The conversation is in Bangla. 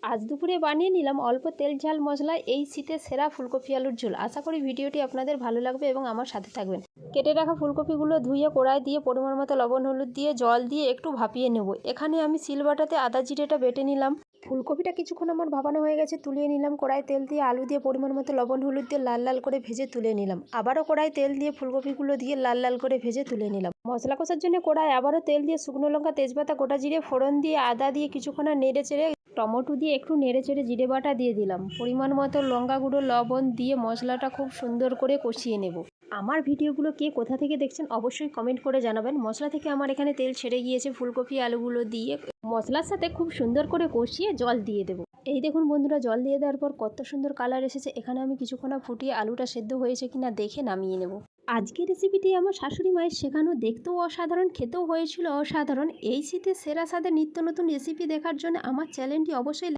আজ দুপুরে বানিয়ে নিলাম অল্প তেল ঝাল মশলায় এই শীতে সেরা ফুলকপি আলুর ঝোল। আশা করি ভিডিওটি আপনাদের ভালো লাগবে এবং আমার সাথে থাকবেন। কেটে রাখা ফুলকপিগুলো ধুয়ে কড়াই দিয়ে পরিমাণ মতো লবণ হলুদ দিয়ে জল দিয়ে একটু ভাপিয়ে নেব। এখানে আমি শিলবাটাতে আদা জিরেটা বেটে নিলাম। ফুলকপিটা কিছুক্ষণ আমার ভাপানো হয়ে গেছে, তুলিয়ে নিলাম। কড়াই তেল দিয়ে আলু দিয়ে পরিমাণ মতো লবণ হলুদ দিয়ে লাল লাল করে ভেজে তুলে নিলাম। আবারও কড়াই তেল দিয়ে ফুলকপিগুলো দিয়ে লাল লাল করে ভেজে তুলে নিলাম। মশলা কষার জন্য কড়াই আবারও তেল দিয়ে শুকনো লঙ্কা তেজপাতা গোটা জিরে ফোড়ন দিয়ে আদা দিয়ে কিছুক্ষণ নেড়ে চেড়ে টমেটো দিয়ে একটু নেড়ে চেড়ে জিরে বাটা দিয়ে দিলাম। পরিমাণ মতো লঙ্কা গুঁড়ো লবণ দিয়ে মশলাটা খুব সুন্দর করে কষিয়ে নেব। আমার ভিডিওগুলো কে কোথা থেকে দেখছেন অবশ্যই কমেন্ট করে জানাবেন। মশলা থেকে আমার এখানে তেল ছেড়ে গিয়েছে, ফুলকপি আলুগুলো দিয়ে মশলার সাথে খুব সুন্দর করে কষিয়ে জল দিয়ে দেবো। এই দেখুন বন্ধুরা, জল দিয়ে দেওয়ার পর কত সুন্দর কালার এসেছে। এখানে আমি কিছুক্ষণ ফুটিয়ে আলুটা সেদ্ধ হয়েছে কিনা দেখে নামিয়ে নেব। আজকের রেসিপিটি আমার শাশুড়ি মায়ের শেখানো, দেখতেও অসাধারণ, খেতেও হয়েছিল অসাধারণ। এই শীতে সেরা স্বাদের নিত্য নতুন রেসিপি দেখার জন্য আমার চ্যানেলটি অবশ্যই